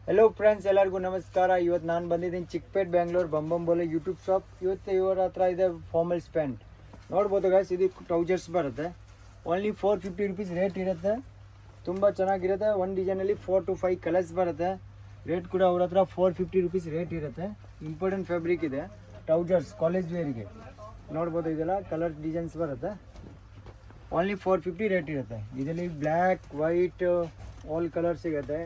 Hello friends, ಎಲ್ಲರಿಗೂ ನಮಸ್ಕಾರ. ಇವತ್ತು ನಾನು ಬಂದಿದ್ದೀನಿ ಚಿಕ್ಕಪೇಟ್ ಬೆಂಗಳೂರು ಬಂಬಂಬೋಲೆ ಯೂಟ್ಯೂಬ್ ಶಾಪ್. ಇವತ್ತು ಇವರ ಹತ್ರ ಇದೆ ಫಾರ್ಮಲ್ಸ್ ಪ್ಯಾಂಟ್. ನೋಡ್ಬೋದು ಗೈಸ್, ಇದು ಟ್ರೌಸರ್ಸ್ ಬರುತ್ತೆ. ಓನ್ಲಿ 450 ರುಪೀಸ್ ರೇಟ್ ಇರುತ್ತೆ. ತುಂಬ ಚೆನ್ನಾಗಿರುತ್ತೆ. ಒಂದು ಡಿಸೈನಲ್ಲಿ 4 to 5 ಕಲರ್ಸ್ ಬರುತ್ತೆ. ರೇಟ್ ಕೂಡ ಅವ್ರ ಹತ್ರ 450 ರುಪೀಸ್ ರೇಟ್ ಇರುತ್ತೆ. ಇಂಪಾರ್ಟೆಂಟ್ ಫ್ಯಾಬ್ರಿಕ್ ಇದೆ. ಟ್ರೌಸರ್ಸ್ ಕಾಲೇಜ್ ವೇರಿಗೆ ನೋಡ್ಬೋದು. ಇದೆಲ್ಲ ಕಲರ್ ಡಿಸೈನ್ಸ್ ಬರುತ್ತೆ. ಓನ್ಲಿ 450 ರೇಟ್ ಇರುತ್ತೆ. ಇದರಲ್ಲಿ ಬ್ಲ್ಯಾಕ್, ವೈಟ್, ಆಲ್ ಕಲರ್ ಸಿಗುತ್ತೆ.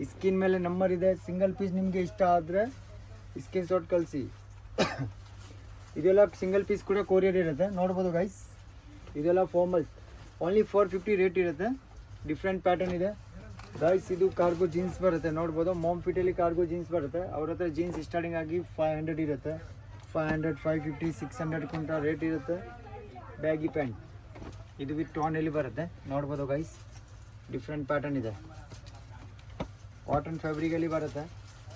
ಸ್ಕಿನ್ ಮೇಲೆ ನಂಬರ್ ಇದೆ. ಸಿಂಗಲ್ ಪೀಸ್ ನಿಮಗೆ ಇಷ್ಟ ಆದರೆ ಸ್ಕ್ರೀನ್ ಶಾಟ್ ಕಳಿಸಿ. ಇದೆಲ್ಲ ಸಿಂಗಲ್ ಪೀಸ್ ಕೂಡ ಕೊರಿಯರ್ ಇರುತ್ತೆ. ನೋಡ್ಬೋದು ಗೈಸ್, ಇದೆಲ್ಲ ಫಾರ್ಮಲ್ಸ್. ಓನ್ಲಿ 450 ರೇಟ್ ಇರುತ್ತೆ. ಡಿಫ್ರೆಂಟ್ ಪ್ಯಾಟರ್ನ್ ಇದೆ ಗೈಸ್. ಇದು ಕಾರ್ಗೋ ಜೀನ್ಸ್ ಬರುತ್ತೆ. ನೋಡ್ಬೋದು, ಮಾಮ್ ಫಿಟಲ್ಲಿ ಕಾರ್ಗೋ ಜೀನ್ಸ್ ಬರುತ್ತೆ. ಅವ್ರ ಹತ್ರ ಜೀನ್ಸ್ ಸ್ಟಾರ್ಟಿಂಗ್ ಆಗಿ 500 ಇರುತ್ತೆ. 500, 550, 600 ಕುಂಟ ರೇಟ್ ಇರುತ್ತೆ. ಬ್ಯಾಗಿ ಪ್ಯಾಂಟ್ ಇದು ವಿತ್ ಟೋನಲ್ಲಿ ಬರುತ್ತೆ. ನೋಡ್ಬೋದು ಗೈಸ್, ಡಿಫ್ರೆಂಟ್ ಪ್ಯಾಟರ್ನ್ ಇದೆ. ಕಾಟನ್ ಫ್ಯಾಬ್ರಿಕಲ್ಲಿ ಬರುತ್ತೆ.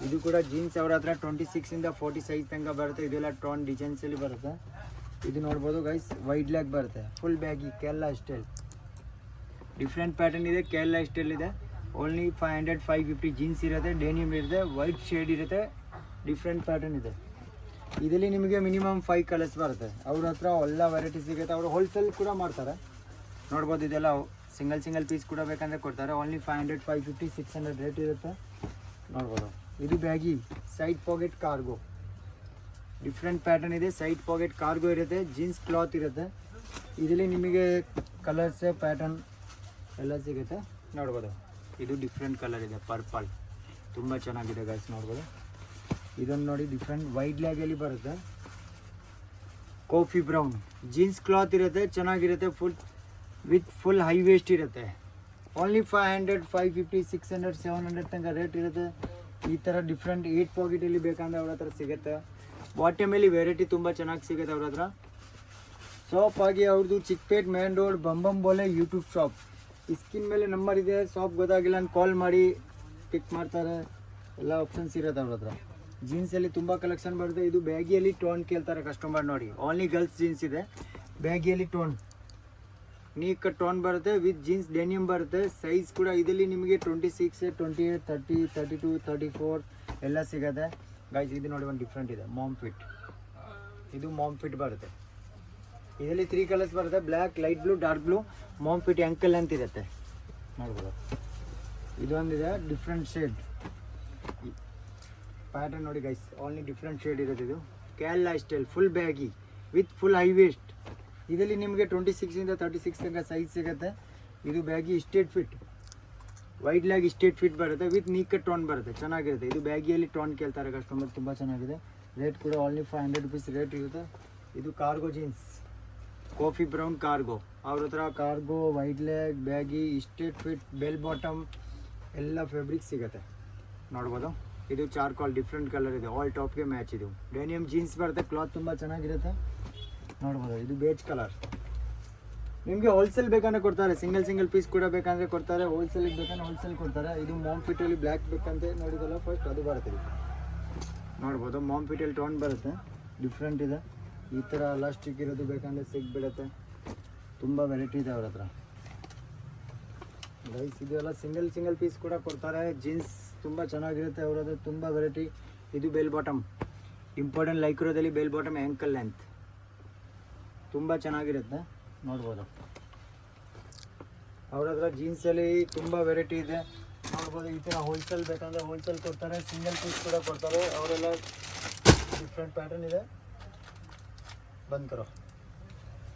ಇದು ಕೂಡ ಜೀನ್ಸ್ ಅವ್ರ ಹತ್ರ 26 ಇಂದ 40 ಸೈಜ್ ತನಕ ಬರುತ್ತೆ. ಇದೆಲ್ಲ ಟೋನ್ ಡಿಸೈನ್ಸಲ್ಲಿ ಬರುತ್ತೆ. ಇದು ನೋಡ್ಬೋದು ಗೈಸ್, ವೈಡ್ ಲೆಗ್ ಬರುತ್ತೆ. Full baggy Kerala style. Different pattern ಇದೆ. ಕೇರಳ ಸ್ಟೈಲ್ ಇದೆ. ಓನ್ಲಿ 500, 550 ಜೀನ್ಸ್ ಇರುತ್ತೆ. ಡೆನಿಮ್ ಇರುತ್ತೆ. ವೈಟ್ ಶೇಡ್ ಇರುತ್ತೆ. ಡಿಫ್ರೆಂಟ್ ಪ್ಯಾಟರ್ನ್ ಇದೆ. ಇದರಲ್ಲಿ ನಿಮಗೆ ಮಿನಿಮಮ್ 5 ಕಲರ್ಸ್ ಬರುತ್ತೆ. ಅವ್ರ ಹತ್ರ ಎಲ್ಲ ವೆರೈಟಿ ಸಿಗುತ್ತೆ. ಅವರು ಹೋಲ್ಸೇಲ್ ಕೂಡ ಮಾಡ್ತಾರೆ. ನೋಡ್ಬೋದು, ಇದೆಲ್ಲ ಸಿಂಗಲ್ ಪೀಸ್ ಕೂಡ ಬೇಕಂದರೆ ಕೊಡ್ತಾರೆ. ಓನ್ಲಿ 500, 550, 600 ರೇಟ್ ಇರುತ್ತೆ. ನೋಡ್ಬೋದು, ಇದು baggy side packet cargo. Different pattern ಇದೆ. ಸೈಡ್ ಪಾಕೆಟ್ ಕಾರ್ಗೋ ಇರುತ್ತೆ. ಜೀನ್ಸ್ ಕ್ಲಾತ್ ಇರುತ್ತೆ. ಇದರಲ್ಲಿ ನಿಮಗೆ ಕಲರ್ಸ್ ಪ್ಯಾಟರ್ನ್ ಎಲ್ಲ ಸಿಗುತ್ತೆ. ನೋಡ್ಬೋದು, ಇದು ಡಿಫ್ರೆಂಟ್ ಕಲರ್ ಇದೆ. ಪರ್ಪಲ್ ತುಂಬ ಚೆನ್ನಾಗಿದೆ ಗೈಸ್. ನೋಡ್ಬೋದು, ಇದನ್ನು ನೋಡಿ, ಡಿಫ್ರೆಂಟ್ ವೈಡ್ ಲ್ಯಾಗಲ್ಲಿ ಬರುತ್ತೆ. ಕಾಫಿ ಬ್ರೌನ್ ಜೀನ್ಸ್ ಕ್ಲಾತ್ ಇರುತ್ತೆ. ಚೆನ್ನಾಗಿರುತ್ತೆ. ಫುಲ್ ಹೈ ವೇಸ್ಟ್ ಇರುತ್ತೆ. ಓನ್ಲಿ 500, 550, 600, 700 ತನಕ ರೇಟ್ ಇರುತ್ತೆ. ಈ ಥರ ಡಿಫ್ರೆಂಟ್ 8 ಪಾಕೆಟಲ್ಲಿ ಬೇಕಂದ್ರೆ ಅವ್ರ ಹತ್ರ ಸಿಗುತ್ತೆ. ಬಾಟಮಲ್ಲಿ ವೆರೈಟಿ ತುಂಬ ಚೆನ್ನಾಗಿ ಸಿಗುತ್ತೆ ಅವ್ರ ಹತ್ರ. ಶಾಪ್ ಆಗಿ ಅವ್ರದ್ದು ಚಿಕ್ಕಪೇಟ್ ಮೇನ್ ರೋಡ್ ಬಂಬಂಬೋಲೆ ಯೂಟ್ಯೂಬ್ ಶಾಪ್. ಸ್ಕ್ರೀನ್ ಮೇಲೆ ನಂಬರ್ ಇದೆ. ಶಾಪ್ ಗೊತ್ತಾಗಿಲ್ಲ ಅಂತ ಕಾಲ್ ಮಾಡಿ ಪಿಕ್ ಮಾಡ್ತಾರೆ. ಎಲ್ಲ ಆಪ್ಷನ್ಸ್ ಇರುತ್ತೆ ಅವ್ರ ಹತ್ರ. ಜೀನ್ಸಲ್ಲಿ ತುಂಬ ಕಲೆಕ್ಷನ್ ಬರುತ್ತೆ. ಇದು ಬ್ಯಾಗಿಯಲ್ಲಿ ಟೋನ್ ಕೇಳ್ತಾರೆ ಕಸ್ಟಮರ್. ನೋಡಿ, ಓನ್ಲಿ ಗರ್ಲ್ಸ್ ಜೀನ್ಸ್ ಇದೆ. ಬ್ಯಾಗಿಯಲ್ಲಿ ಟೋನ್ ನೀಕ್ ಟೋನ್ ಬರುತ್ತೆ. ವಿತ್ ಜೀನ್ಸ್ ಡೆನಿಮ್ ಬರುತ್ತೆ. ಸೈಜ್ ಕೂಡ ಇದರಲ್ಲಿ ನಿಮಗೆ 26, 28, 30, 32, 34 ಎಲ್ಲ ಸಿಗುತ್ತೆ ಗೈಸ್. ಇದು ನೋಡಿ, ಒಂದು ಡಿಫ್ರೆಂಟ್ ಇದೆ. Mom fit. ಇದು ಮಾಮ್ ಫಿಟ್ ಬರುತ್ತೆ. ಇದರಲ್ಲಿ 3 ಕಲರ್ಸ್ ಬರುತ್ತೆ. Black, light blue, dark blue. Mom fit ankle ಅಂತ ಇರುತ್ತೆ. ನೋಡ್ಬೋದು, ಇದೊಂದಿದೆ ಡಿಫ್ರೆಂಟ್ ಶೇಡ್ ಪ್ಯಾಟರ್ನ್. ನೋಡಿ ಗೈಸ್, ಓನ್ಲಿ ಡಿಫ್ರೆಂಟ್ ಶೇಡ್ ಇರುತ್ತೆ. ಇದು Kerala style full baggy with full high waist. ಇದರಲ್ಲಿ ನಿಮಗೆ 26 ಇಂದ 36 ತನಕ ಸೈಜ್ ಸಿಗುತ್ತೆ. ಇದು baggy straight fit, wide leg straight fit ಬರುತ್ತೆ. ವಿತ್ ನೀಕ್ ಟೋನ್ ಬರುತ್ತೆ. ಚೆನ್ನಾಗಿರುತ್ತೆ. ಇದು ಬ್ಯಾಗಿಯಲ್ಲಿ ಟೋನ್ ಕೇಳ್ತಾರೆ ಕಸ್ಟಮರ್. ತುಂಬ ಚೆನ್ನಾಗಿದೆ. ರೇಟ್ ಕೂಡ ಓನ್ಲಿ 500 ರುಪೀಸ್ ರೇಟ್ ಇರುತ್ತೆ. ಇದು cargo jeans, coffee brown cargo. ಅವ್ರ ಹತ್ರ cargo, wide leg, baggy, straight fit, bell bottom ಎಲ್ಲ ಫ್ಯಾಬ್ರಿಕ್ ಸಿಗುತ್ತೆ. ನೋಡ್ಬೋದು, ಇದು ಚಾರ್ಕೋಲ್ ಡಿಫ್ರೆಂಟ್ ಕಲರ್ ಇದೆ. ಆಲ್ ಟಾಪ್ಗೆ ಮ್ಯಾಚ್. ಇದು ಡೆನಿಯಮ್ ಜೀನ್ಸ್ ಬರುತ್ತೆ. ಕ್ಲಾತ್ ತುಂಬ ಚೆನ್ನಾಗಿರುತ್ತೆ. ನೋಡ್ಬೋದು, ಇದು ಬೇಜ್ ಕಲರ್. ನಿಮಗೆ ಹೋಲ್ಸೇಲ್ ಬೇಕಂದ್ರೆ ಕೊಡ್ತಾರೆ. ಸಿಂಗಲ್ ಪೀಸ್ ಕೂಡ ಬೇಕಂದರೆ ಕೊಡ್ತಾರೆ. ಹೋಲ್ಸೇಲಿಗೆ ಬೇಕಂದ್ರೆ ಹೋಲ್ಸೇಲ್ ಕೊಡ್ತಾರೆ. ಇದು ಮಾಮ್ ಫಿಟಲ್ಲಿ ಬ್ಲ್ಯಾಕ್ ಬೇಕಂತ ನೋಡಿದಲ್ಲ ಫಸ್ಟ್, ಅದು ಬರುತ್ತೆ. ನೋಡ್ಬೋದು, ಮಾಮ್ ಫಿಟಲ್ಲಿ ಟೋನ್ ಬರುತ್ತೆ. ಡಿಫ್ರೆಂಟ್ ಇದೆ. ಈ ಥರ ಎಲಾಸ್ಟಿಕ್ ಇರೋದು ಬೇಕಂದರೆ ಸಿಗ್ಬಿಡುತ್ತೆ. ತುಂಬ ವೆರೈಟಿ ಇದೆ ಅವ್ರ ಹತ್ರ ಗೈಸ್. ಇದೆಲ್ಲ ಸಿಂಗಲ್ ಪೀಸ್ ಕೂಡ ಕೊಡ್ತಾರೆ. ಜೀನ್ಸ್ ತುಂಬ ಚೆನ್ನಾಗಿರುತ್ತೆ ಅವ್ರ ಹತ್ರ. ತುಂಬ ವೆರೈಟಿ. ಇದು ಬೆಲ್ ಬಾಟಮ್, ಇಂಪಾರ್ಟೆಂಟ್ ಲೈಕ್ರೋದಲ್ಲಿ ಬೆಲ್ ಬಾಟಮ್ ಆ್ಯಂಕಲ್ ಲೆಂತ್ ತುಂಬ ಚೆನ್ನಾಗಿರುತ್ತೆ. ನೋಡ್ಬೋದು, ಅವ್ರ ಹತ್ರ ಜೀನ್ಸಲ್ಲಿ ತುಂಬ ವೆರೈಟಿ ಇದೆ. ನೋಡ್ಬೋದು, ಈ ಥರ ಹೋಲ್ಸೇಲ್ ಬೇಕಂದರೆ ಹೋಲ್ಸೇಲ್ ಕೊಡ್ತಾರೆ. ಸಿಂಗಲ್ ಪೀಸ್ ಕೂಡ ಕೊಡ್ತಾರೆ. ಅವರೆಲ್ಲ ಡಿಫ್ರೆಂಟ್ ಪ್ಯಾಟರ್ನ್ ಇದೆ. ಬಂದ್ ಕರೋ.